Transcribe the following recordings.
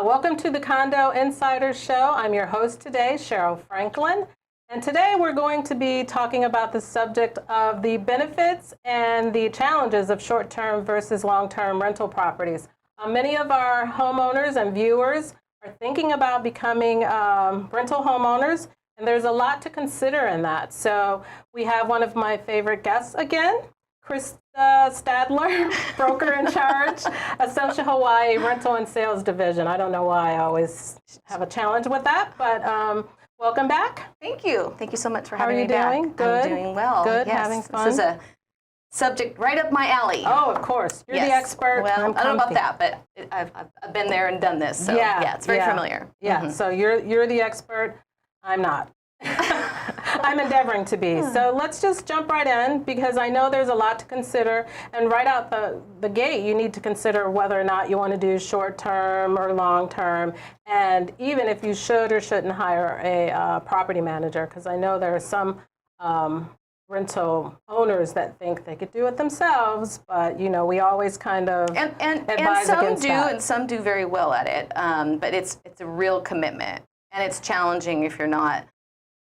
Welcome to the Condo Insider Show. I'm your host today, Cheryl Franklin. And today we're going to be talking about the subject of the benefits and the challenges of short-term versus long-term rental properties. Many of our homeowners and viewers are thinking about becoming rental homeowners, and there's a lot to consider in that. So we have one of my favorite guests again, Stadler, broker in charge, Ascension Hawaii Rental and Sales Division. I don't know why I always have a challenge with that, but welcome back. Thank you. Thank you so much for having me back. How are you doing? Good. I'm doing well. Good. Yes. Having fun. This is a subject right up my alley. Oh, of course. You're the expert. Well, I don't know about that, but I've been there and done this, so yeah it's very familiar. Yeah. Mm-hmm. So you're the expert. I'm not. I'm endeavoring to be. So let's just jump right in, because I know there's a lot to consider. And right out the gate, you need to consider whether or not you want to do short-term or long-term, and even if you should or shouldn't hire a property manager, because I know there are some rental owners that think they could do it themselves, but you know, we always kind of advise some against do, that. and some do very well at it. But it's a real commitment, and it's challenging if you're not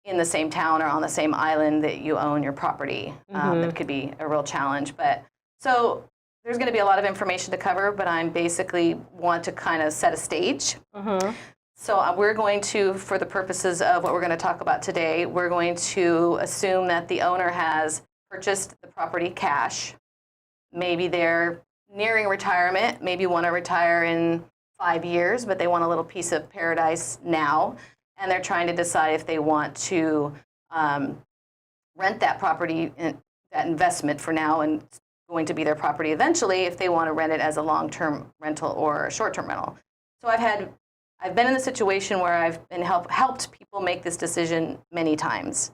in the same town or on the same island that you own your property. That could be a real challenge. But so there's going to be a lot of information to cover, but I basically want to kind of set a stage. So we're going to, for the purposes of what we're going to talk about today, we're going to assume that the owner has purchased the property cash. Maybe they're nearing retirement, maybe want to retire in 5 years, but they want a little piece of paradise now. And they're trying to decide if they want to rent that property, that investment for now, and it's going to be their property eventually, if they want to rent it as a long-term rental or a short-term rental. So I've been in the situation where I've been helped people make this decision many times.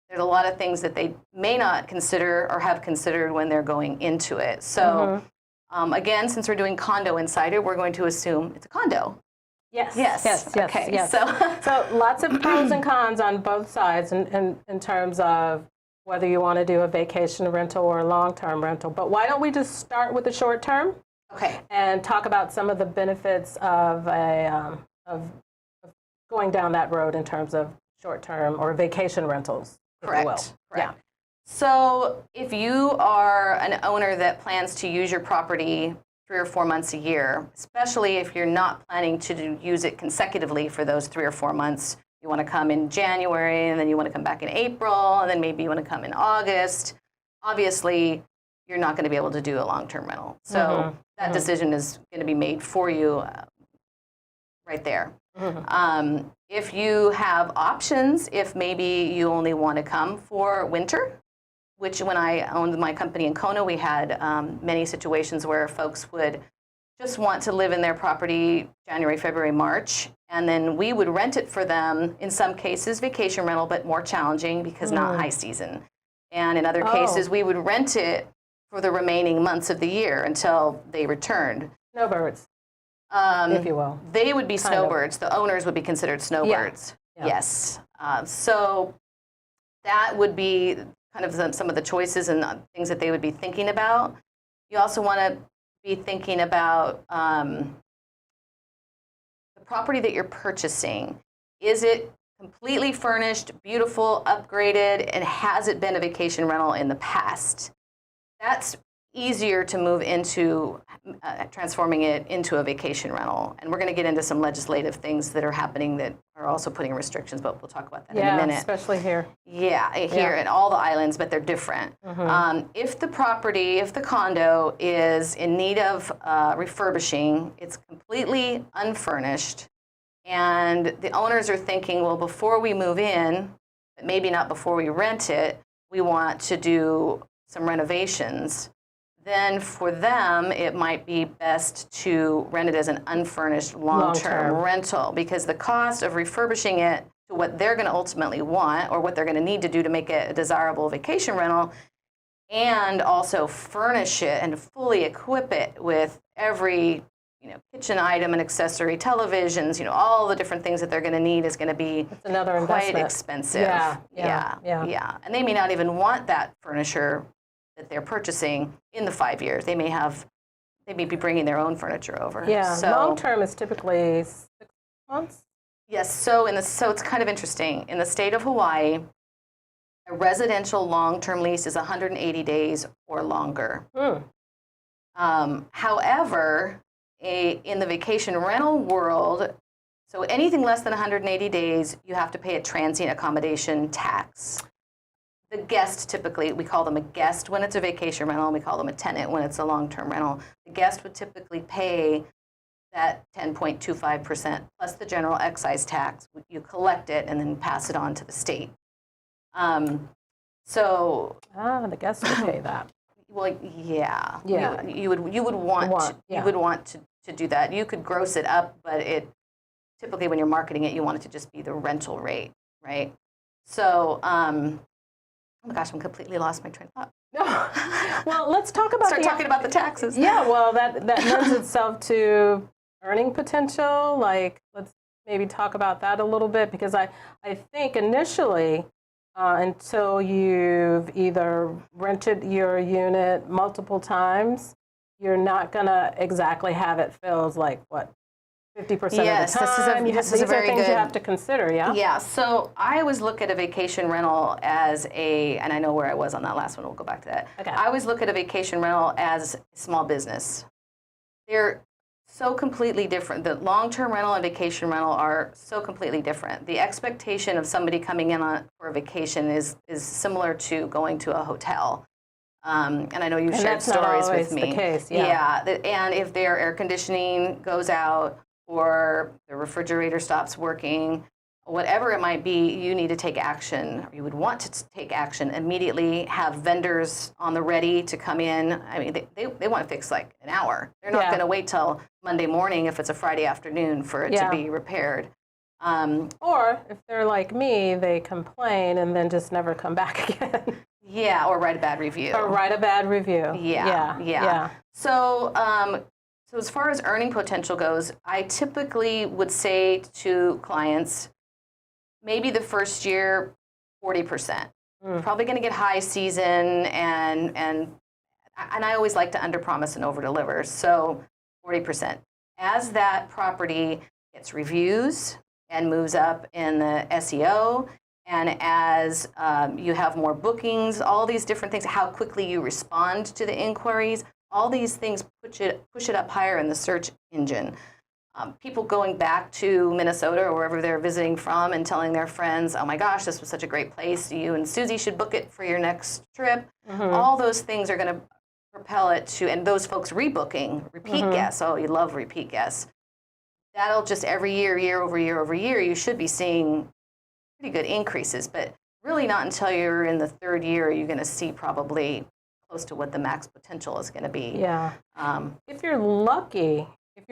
There's a lot of things that they may not consider or have considered when they're going into it. So again, since we're doing Condo Insider, we're going to assume it's a condo. Yes. Okay. Yes. So lots of pros and cons on both sides in terms of whether you want to do a vacation rental or a long-term rental. But why don't we just start with the short-term? Okay. And talk about some of the benefits of of going down that road in terms of short-term or vacation rentals. Correct. Yeah. So if you are an owner that plans to use your property 3 or 4 months a year, especially if you're not planning to use it consecutively for those 3 or 4 months. You want to come in January, and then you want to come back in April, and then maybe you want to come in August. Obviously, you're not going to be able to do a long-term rental. So that decision is going to be made for you right there. If you have options, if maybe you only want to come for winter, which when I owned my company in Kona, we had many situations where folks would just want to live in their property January, February, March, and then we would rent it for them, in some cases vacation rental, but more challenging because not high season. And in other cases, we would rent it for the remaining months of the year until they returned. Snowbirds, if you will. They would be snowbirds. The owners would be considered snowbirds. Yeah. Yes. So that would be kind of some of the choices and things that they would be thinking about. You also want to be thinking about the property that you're purchasing. Is it completely furnished, beautiful, upgraded, and has it been a vacation rental in the past? That's easier to move into transforming it into a vacation rental. And we're going to get into some legislative things that are happening that are also putting restrictions, but we'll talk about that in a minute. Especially here. Yeah, here in all the islands, but they're different. If the condo is in need of refurbishing, it's completely unfurnished, and the owners are thinking, well, before we move in, but maybe not before we rent it, we want to do some renovations, then for them, it might be best to rent it as an unfurnished long-term rental, because the cost of refurbishing it to what they're going to ultimately want or what they're going to need to do to make it a desirable vacation rental, and also furnish it and fully equip it with every kitchen item and accessory, televisions, all the different things that they're going to need is going to be quite expensive. Yeah. And they may not even want that furniture that they're purchasing in the 5 years. They may have they may be bringing their own furniture over. Yeah, So, long-term is typically 6 months. yes, so it's kind of interesting. In the state of Hawaii, a residential long-term lease is 180 days or longer. However, in the vacation rental world, so anything less than 180 days, you have to pay a transient accommodation tax. The guest, typically, we call them a guest when it's a vacation rental, and we call them a tenant when it's a long-term rental. The guest would typically pay that 10.25% plus the general excise tax. You collect it and then pass it on to the state. The guests would pay that. Well, yeah. Yeah. You would want to do that. You could gross it up, but typically when you're marketing it, you want it to just be the rental rate, right? So, oh my gosh, I'm completely lost my train of thought. Well, let's talk about talking about the taxes. Yeah, well, that lends itself to earning potential. Like, let's maybe talk about that a little bit, because I think initially, until you've either rented your unit multiple times, you're not gonna exactly have it filled like what, 50% of the time. Yes, this is a very things good. You have to consider. Yeah. Yeah. So I always look at a vacation rental as and I know where I was on that last one. We'll go back to that. Okay. I always look at a vacation rental as a small business. They're so completely different. The long-term rental and vacation rental are so completely different. The expectation of somebody coming in for a vacation is similar to going to a hotel. And I know you've shared stories with me. That's not always the case. Yeah. And if their air conditioning goes out or the refrigerator stops working, whatever it might be, you need to take action. You would want to take action immediately, have vendors on the ready to come in. I mean, they want to fix like an hour. They're not going to wait till Monday morning if it's a Friday afternoon for it to be repaired. Or if they're like me, they complain and then just never come back again. Yeah, or write a bad review. Yeah. So, so as far as earning potential goes, I typically would say to clients, maybe the first year, 40%. Probably going to get high season, and I always like to underpromise and overdeliver. So 40%. As that property gets reviews and moves up in the SEO, and as you have more bookings, all these different things, how quickly you respond to the inquiries, all these things push it up higher in the search engine. People going back to Minnesota or wherever they're visiting from and telling their friends, oh my gosh, this was such a great place. You and Susie should book it for your next trip. All those things are going to propel it to, and those folks rebooking, repeat guests. Oh, you love repeat guests. That'll just every year, year over year over year, you should be seeing pretty good increases, but really not until you're in the third year, you're going to see probably close to what the max potential is going to be. Yeah. If you're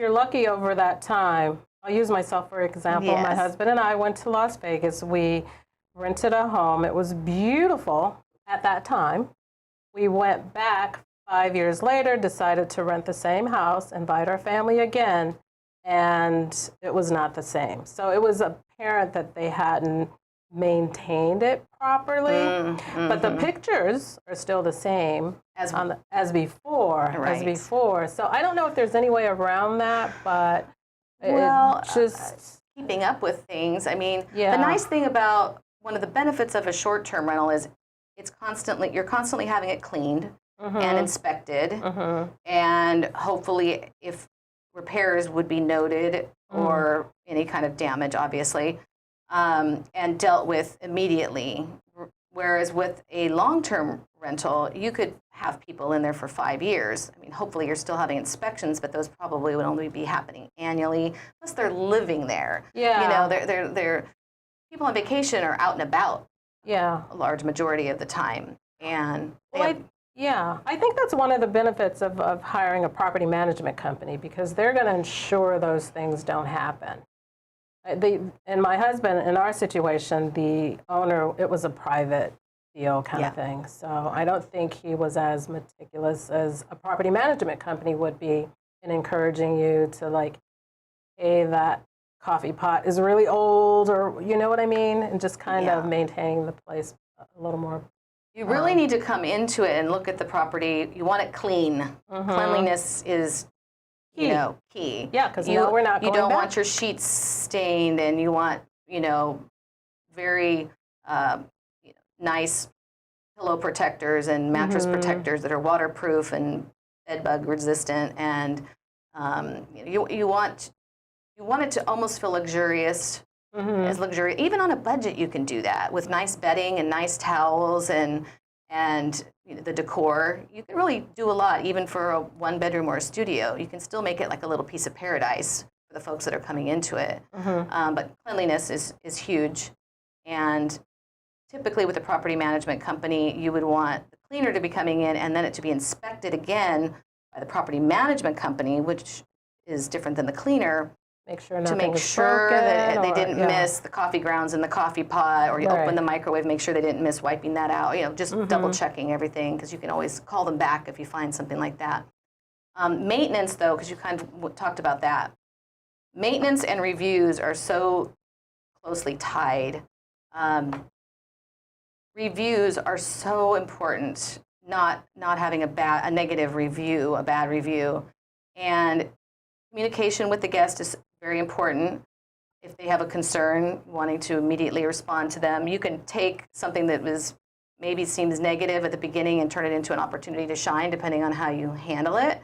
lucky over that time, I'll use myself for example. Yes. My husband and I went to Las Vegas. We rented a home. It was beautiful at that time. We went back 5 years later, decided to rent the same house, invite our family again, and it was not the same. So it was apparent that they hadn't maintained it properly, but the pictures are still the same as before. Right. As before. So I don't know if there's any way around that, but just keeping up with things. I mean, the nice thing about one of the benefits of a short-term rental is you're constantly having it cleaned and inspected, and hopefully if repairs would be noted or any kind of damage, obviously, and dealt with immediately. Whereas with a long-term rental, you could have people in there for 5 years. I mean, hopefully you're still having inspections, but those probably would only be happening annually. Plus, they're living there. Yeah. You know, they're people on vacation are out and about. Yeah. A large majority of the time, and I think that's one of the benefits of hiring a property management company, because they're going to ensure those things don't happen. And my husband, in our situation, the owner, it was a private deal kind of thing. So I don't think he was as meticulous as a property management company would be in encouraging you to, like, hey, that coffee pot is really old, or you know what I mean? And just kind of maintaining the place a little more You really need to come into it and look at the property. You want it clean. Cleanliness is, Key. Key. Yeah, because now we're not You going don't back. want your sheets stained, and you want, very nice pillow protectors and mattress protectors that are waterproof and bed bug resistant, and you want it to almost feel luxurious, as luxurious. Even on a budget, you can do that with nice bedding and nice towels and the decor. You can really do a lot, even for a 1-bedroom or a studio. You can still make it like a little piece of paradise for the folks that are coming into it. But cleanliness is huge, and typically with a property management company, you would want the cleaner to be coming in and then it to be inspected again by the property management company, which is different than the cleaner, Make sure to make sure that they didn't miss the coffee grounds in the coffee pot, or you open the microwave, make sure they didn't miss wiping that out. Just double checking everything, because you can always call them back if you find something like that. Maintenance, though, because you kind of talked about that. Maintenance and reviews are so closely tied. Reviews are so important, not having a negative review, a bad review. And communication with the guest is very important. If they have a concern, wanting to immediately respond to them. You can take something that maybe seems negative at the beginning and turn it into an opportunity to shine, depending on how you handle it.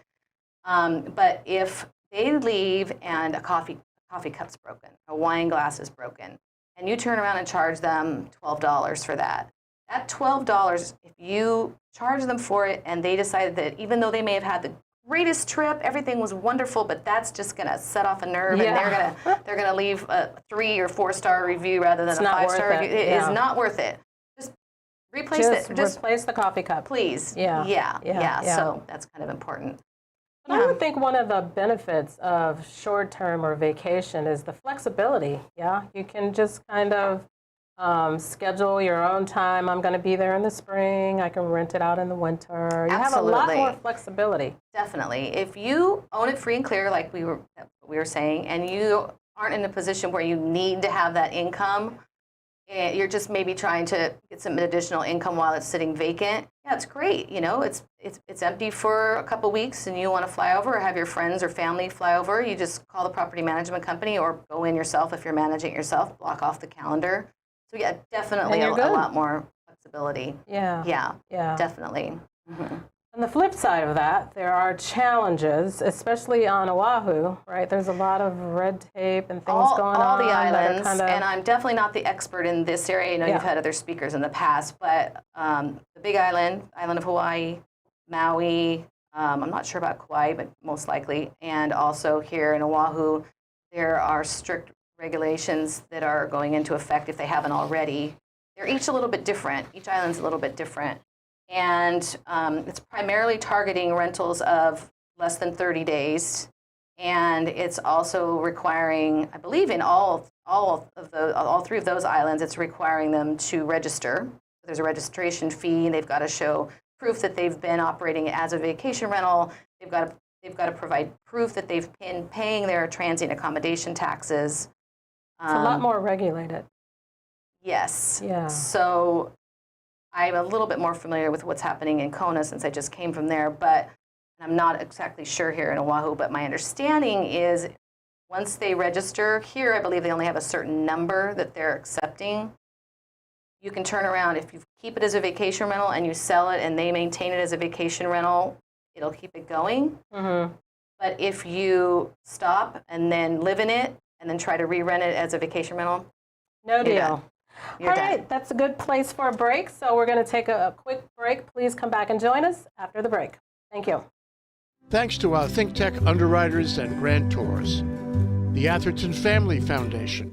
But if they leave and a coffee cup's broken, a wine glass is broken, and you turn around and charge them $12 for that, that $12, if you charge them for it and they decided that even though they may have had the greatest trip, everything was wonderful, but that's just going to set off a nerve, and they're gonna leave a 3 or 4-star review rather than a 5-star review. It is not worth it. Just replace it. Just replace the coffee cup, please. Yeah. So that's kind of important. But I would think one of the benefits of short-term or vacation is the flexibility. Yeah, you can just kind of schedule your own time. I'm going to be there in the spring. I can rent it out in the winter. You have a lot more flexibility. Definitely. If you own it free and clear, like we were saying, and you aren't in a position where you need to have that income, you're just maybe trying to get some additional income while it's sitting vacant. Yeah, it's great. It's empty for a couple weeks, and you want to fly over or have your friends or family fly over. You just call the property management company or go in yourself if you're managing it yourself. Block off the calendar. So yeah, definitely a lot more flexibility. Yeah, definitely. On the flip side of that, there are challenges, especially on Oahu, right? There's a lot of red tape and things going on. All the islands, and I'm definitely not the expert in this area. I know you've had other speakers in the past, but the Big Island of Hawaii, Maui, I'm not sure about Kauai, but most likely, and also here in Oahu, there are strict regulations that are going into effect if they haven't already. They're each a little bit different. Each island's a little bit different. And it's primarily targeting rentals of less than 30 days. And it's also requiring, I believe in all 3 of those islands, it's requiring them to register. There's a registration fee, and they've got to show proof that they've been operating as a vacation rental. They've got to provide proof that they've been paying their transient accommodation taxes. It's a lot more regulated. Yes. Yeah. So I'm a little bit more familiar with what's happening in Kona since I just came from there, but I'm not exactly sure here in Oahu. But my understanding is once they register here, I believe they only have a certain number that they're accepting. You can turn around if you keep it as a vacation rental and you sell it and they maintain it as a vacation rental, it'll keep it going. But if you stop and then live in it and then try to re-rent it as a vacation rental, no deal. You're All done. right, that's a good place for a break. So we're going to take a quick break. Please come back and join us after the break. Thank you. Thanks to our ThinkTech underwriters and grantors, the Atherton Family Foundation,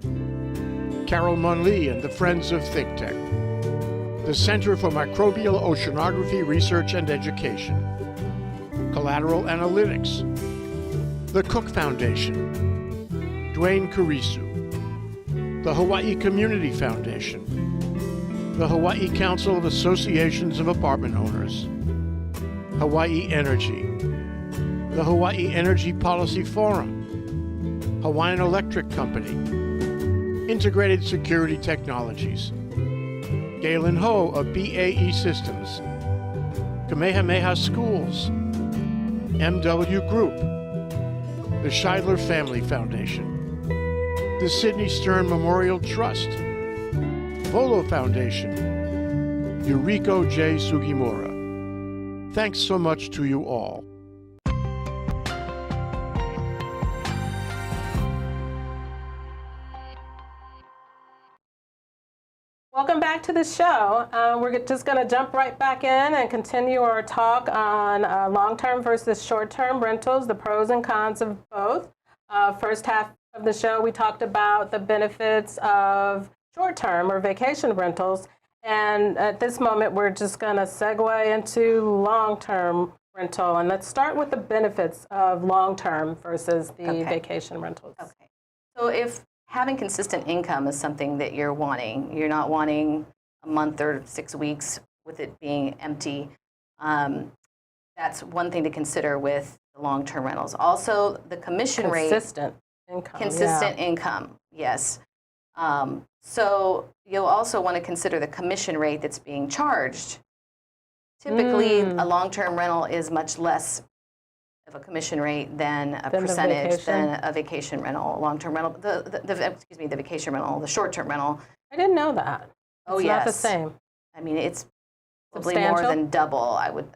Carol Munley and the Friends of ThinkTech, the Center for Microbial Oceanography Research and Education, Collateral Analytics, the Cook Foundation, Dwayne Carisu, the Hawaii Community Foundation, the Hawaii Council of Associations of Apartment Owners, Hawaii Energy, the Hawaii Energy Policy Forum, Hawaiian Electric Company, Integrated Security Technologies, Galen Ho of BAE Systems, Kamehameha Schools, MW Group, the Stadler Family Foundation, the Sidney Stern Memorial Trust, Volo Foundation, Yuriko J. Sugimura. Thanks so much to you all. Welcome back to the show. We're just going to jump right back in and continue our talk on long-term versus short-term rentals, the pros and cons of both. First half of the show, we talked about the benefits of short-term or vacation rentals. And at this moment, we're just going to segue into long-term rental. And let's start with the benefits of long-term versus the vacation rentals. Okay. So if having consistent income is something that you're wanting, you're not wanting a month or 6 weeks with it being empty, that's one thing to consider with the long-term rentals. Also, the commission rate. Consistent income. Consistent income, yes. So you'll also want to consider the commission rate that's being charged. Typically, a long-term rental is much less of a commission rate than a percentage than a vacation rental. Long-term rental, the vacation rental, the short-term rental. I didn't know that. It's not the same. I mean, it's probably more than double. I would,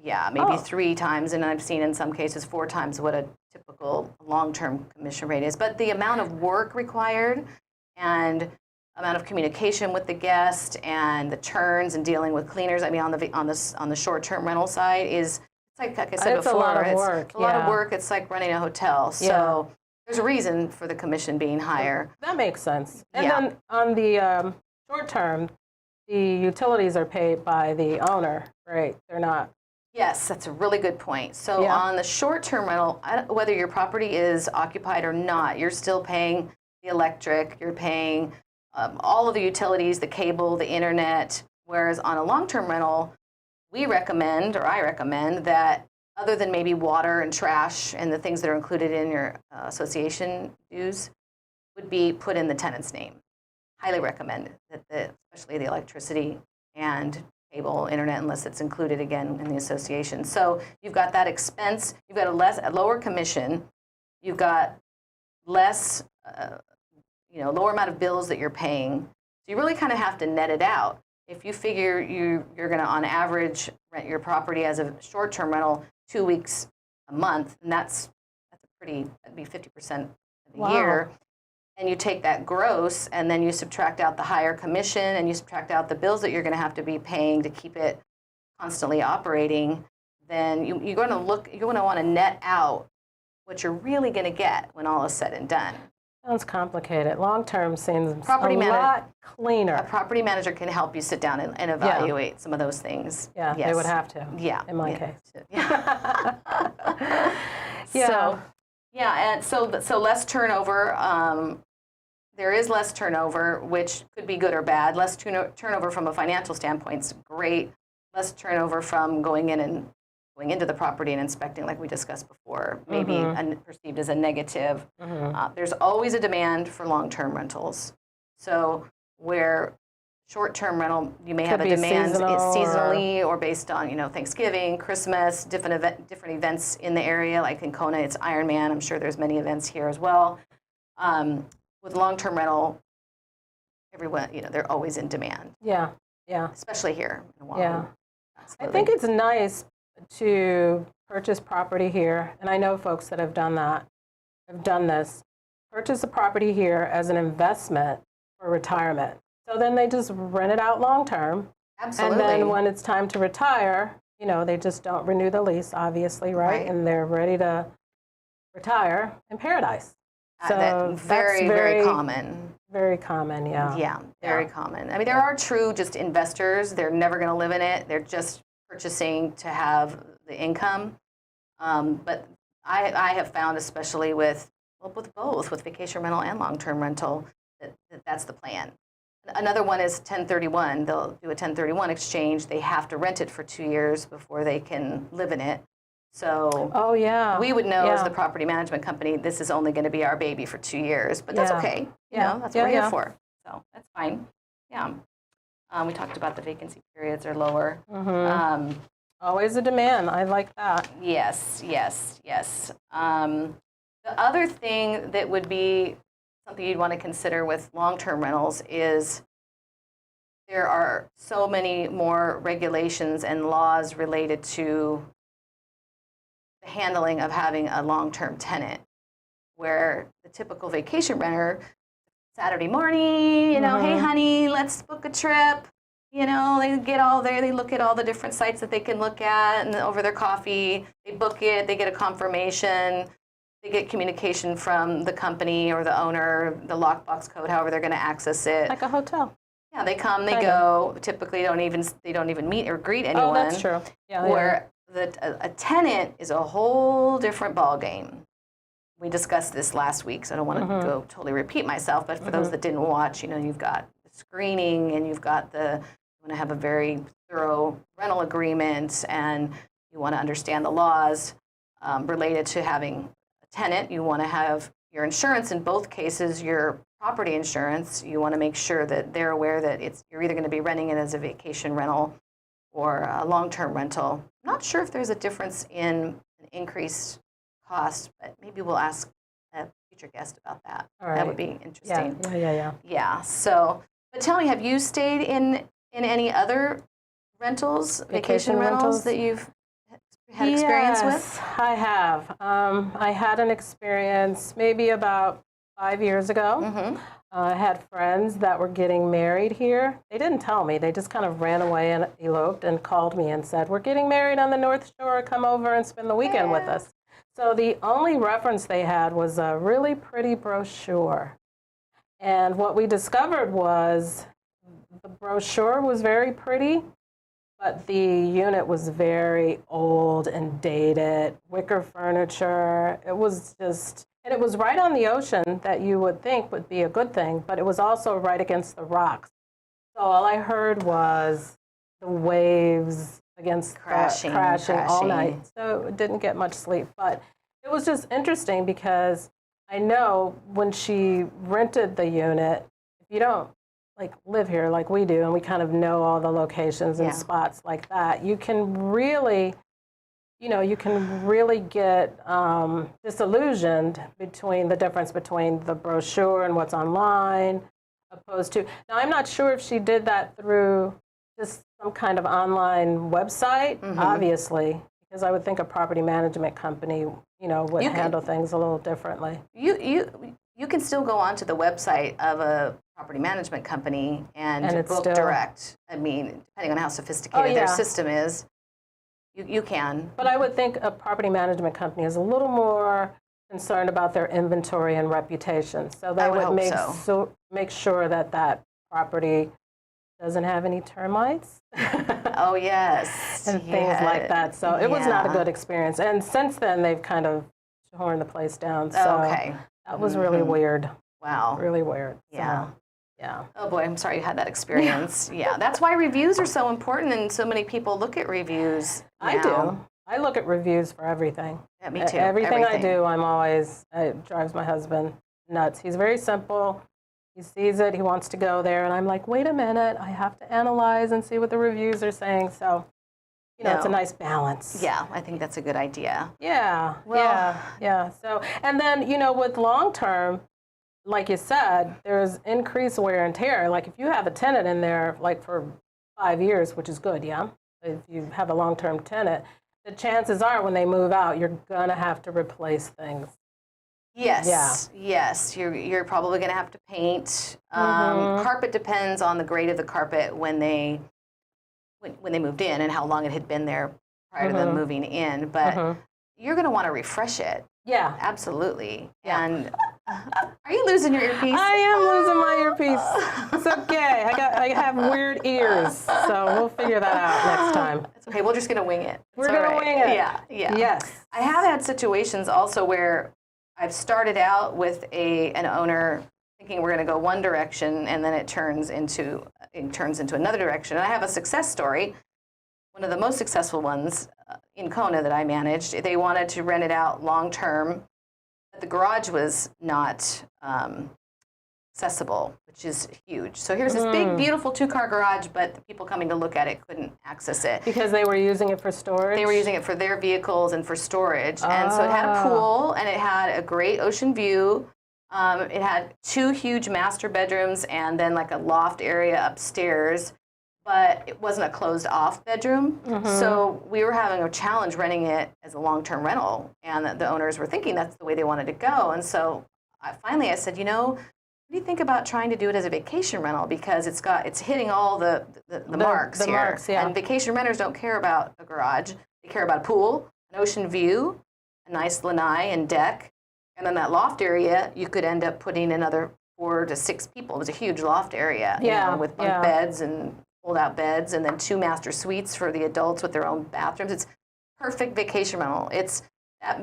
maybe 3 times, and I've seen in some cases 4 times what a typical long-term commission rate is. But the amount of work required and amount of communication with the guest and the turns and dealing with cleaners. I mean, on the short-term rental side is. It's like I said before, a lot of work. It's a lot of work. It's like running a hotel. So there's a reason for the commission being higher. That makes sense. And then on the short term, the utilities are paid by the owner, right? They're not. Yes, that's a really good point. So on the short-term rental, whether your property is occupied or not, you're still paying the electric, you're paying all of the utilities, the cable, the internet, whereas on a long-term rental, I recommend that other than maybe water and trash and the things that are included in your association dues would be put in the tenant's name. Highly recommend that, especially the electricity and cable, internet, unless it's included again in the association. So you've got that expense, you've got a lower commission, you've got less, lower amount of bills that you're paying. So you really kind of have to net it out. If you figure you're going to, on average, rent your property as a short-term rental 2 weeks a month, and that'd be 50% of the year, and you take that gross, and then you subtract out the higher commission, and you subtract out the bills that you're going to have to be paying to keep it constantly operating, then you're going to want to net out what you're really going to get when all is said and done. Sounds complicated. Long-term seems a lot cleaner. A property manager can help you sit down and evaluate some of those things. Yeah, yes. They would have to. Yeah. In my case. Yeah. And so less turnover. There is less turnover, which could be good or bad. Less turnover from a financial standpoint is great. Less turnover from going into the property and inspecting, like we discussed before, maybe perceived as a negative. There's always a demand for long-term rentals. So where short-term rental, you may have a demand seasonally or based on Thanksgiving, Christmas, different events in the area. Like in Kona, it's Ironman. I'm sure there's many events here as well. With long-term rental, everyone, they're always in demand. Yeah. Especially here in Oahu. Yeah. I think it's nice to purchase property here, and I know folks that have done this, purchase a property here as an investment for retirement. So then they just rent it out long term. Absolutely. And then when it's time to retire, they just don't renew the lease, obviously, right? And they're ready to retire in paradise. So that's very common. Very common, yeah. Yeah, very common. I mean, there are true just investors. They're never going to live in it. They're just purchasing to have the income. But I have found, especially with both, with vacation rental and long-term rental, that's the plan. Another one is 1031. They'll do a 1031 exchange. They have to rent it for 2 years before they can live in it. So we would know as the property management company, this is only going to be our baby for 2 years, but that's okay. That's what we're here for. So that's fine. Yeah. We talked about the vacancy periods are lower. Always a demand. I like that. Yes, yes, yes. The other thing that would be something you'd want to consider with long-term rentals is there are so many more regulations and laws related to the handling of having a long-term tenant, where the typical vacation renter, Saturday morning, hey honey, let's book a trip. They get all there, they look at all the different sites that they can look at, and over their coffee, they book it, they get a confirmation, they get communication from the company or the owner, the lockbox code, however they're going to access it. Like a hotel. Yeah, they come, they go. Typically, they don't even meet or greet anyone. Oh, that's true. Yeah. Where a tenant is a whole different ballgame. We discussed this last week, so I don't want to go totally repeat myself. But for those that didn't watch, you've got the screening, and you've got you want to have a very thorough rental agreement, and you want to understand the laws related to having a tenant. You want to have your insurance in both cases, your property insurance. You want to make sure that they're aware that you're either going to be renting it as a vacation rental or a long-term rental. I'm not sure if there's a difference in an increased cost, but maybe we'll ask a future guest about that. All right. That would be interesting. Yeah. Yeah. So, but tell me, have you stayed in any other rentals, vacation rentals that you've had experience with? Yes, I have. I had an experience maybe about 5 years ago. I had friends that were getting married here. They didn't tell me. They just kind of ran away and eloped and called me and said, we're getting married on the North Shore. Come over and spend the weekend with us. So the only reference they had was a really pretty brochure. And what we discovered was the brochure was very pretty, but the unit was very old and dated, wicker furniture. It was just, and it was right on the ocean that you would think would be a good thing, but it was also right against the rocks. So all I heard was the waves against crashing all night. So it didn't get much sleep, but it was just interesting because I know when she rented the unit, if you don't live here like we do, and we kind of know all the locations and spots like that, you can really get disillusioned between the difference between the brochure and what's online opposed to. Now, I'm not sure if she did that through just some kind of online website, obviously, because I would think a property management company, would handle things a little differently. You can still go onto the website of a property management company and book direct. I mean, depending on how sophisticated their system is, you can. But I would think a property management company is a little more concerned about their inventory and reputation. So they would make sure that property doesn't have any termites. Oh, yes. And things like that. So it was not a good experience. And since then, they've kind of torn the place down. So that was really weird. Wow. Really weird. Yeah. So, yeah. Oh, boy, I'm sorry you had that experience. Yeah, that's why reviews are so important, and so many people look at reviews now. I do. I look at reviews for everything. Yeah, me too. Everything I do, it drives my husband nuts. He's very simple. He sees it, he wants to go there, and I'm like, wait a minute, I have to analyze and see what the reviews are saying. So, it's a nice balance. Yeah, I think that's a good idea. Yeah, yeah. So, and then, with long-term, like you said, there's increased wear and tear. Like if you have a tenant in there, for 5 years, which is good, yeah? If you have a long-term tenant, the chances are when they move out, you're going to have to replace things. Yes. Yeah. Yes. You're probably going to have to paint. Carpet depends on the grade of the carpet when they moved in and how long it had been there prior to them moving in. But you're going to want to refresh it. Yeah. Absolutely. Yeah. And are you losing your earpiece? I am losing my earpiece. It's okay. I have weird ears, so we'll figure that out next time. It's okay. We're just going to wing it. We're going to wing it. Yeah. Yeah. Yes. I have had situations also where I've started out with an owner thinking we're going to go one direction, and then it turns into another direction. And I have a success story. One of the most successful ones in Kona that I managed. They wanted to rent it out long term, but the garage was not accessible, which is huge. So here's this big, beautiful 2-car garage, but the people coming to look at it couldn't access it. Because they were using it for storage? They were using it for their vehicles and for storage. And so it had a pool, and it had a great ocean view. It had 2 huge master bedrooms and then like a loft area upstairs, but it wasn't a closed off bedroom. So we were having a challenge renting it as a long-term rental, and the owners were thinking that's the way they wanted to go. And so finally I said, what do you think about trying to do it as a vacation rental? Because it's hitting all the marks here. Marks, yeah. And vacation renters don't care about a garage. They care about a pool, an ocean view, a nice lanai and deck. And then that loft area, you could end up putting another 4 to 6 people. It was a huge loft area, with bunk beds and fold-out beds, and then 2 master suites for the adults with their own bathrooms. It's perfect vacation rental. It's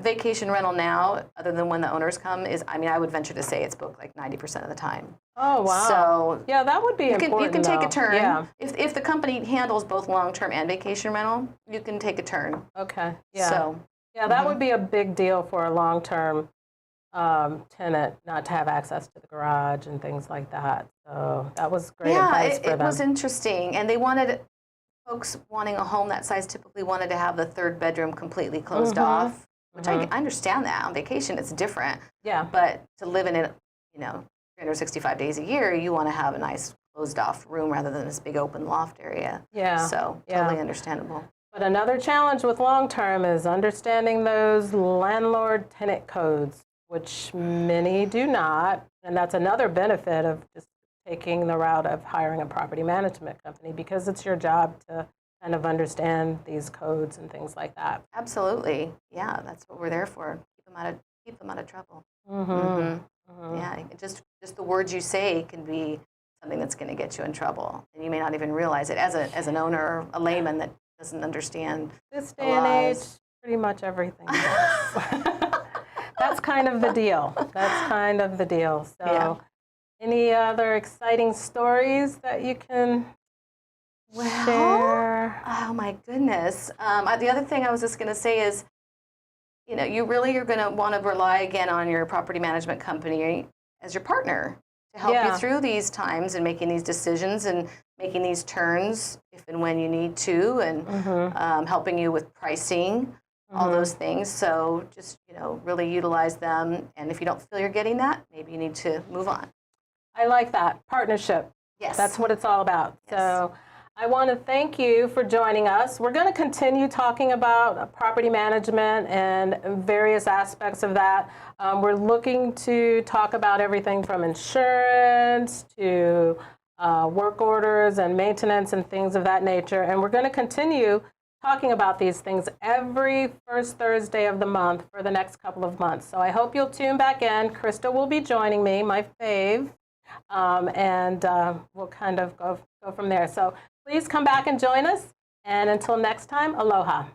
vacation rental now, other than when the owners come, I would venture to say it's booked like 90% of the time. Oh, wow. So yeah, that would be important. You can take a turn. Yeah. If the company handles both long-term and vacation rental, you can take a turn. Okay. Yeah. So yeah, that would be a big deal for a long-term tenant not to have access to the garage and things like that. So that was great advice for them. Yeah, it was interesting, and they wanted. Folks wanting a home that size typically wanted to have the 3rd bedroom completely closed off. Which I understand that. On vacation, it's different. Yeah. But to live in it, 365 days a year, you want to have a nice closed-off room rather than this big open loft area. Yeah. So totally understandable. But another challenge with long-term is understanding those landlord-tenant codes, which many do not. And that's another benefit of just taking the route of hiring a property management company, because it's your job to kind of understand these codes and things like that. Absolutely. Yeah, that's what we're there for. Keep them out of trouble. Yeah, just the words you say can be something that's going to get you in trouble, and you may not even realize it as an owner or a layman that doesn't understand this day and age. Pretty much everything. That's kind of the deal. So, any other exciting stories that you can share? Oh my goodness. The other thing I was just going to say is, you really are going to want to rely again on your property management company as your partner to help you through these times and making these decisions and making these turns if and when you need to, and helping you with pricing, all those things. So just, really utilize them. And if you don't feel you're getting that, maybe you need to move on. I like that. Partnership. Yes. That's what it's all about. Yes. So I want to thank you for joining us. We're going to continue talking about property management and various aspects of that. We're looking to talk about everything from insurance to work orders and maintenance and things of that nature. And we're going to continue talking about these things every first Thursday of the month for the next couple of months. So I hope you'll tune back in. Krista will be joining me, my fave, and we'll kind of go from there. So please come back and join us. And until next time, aloha.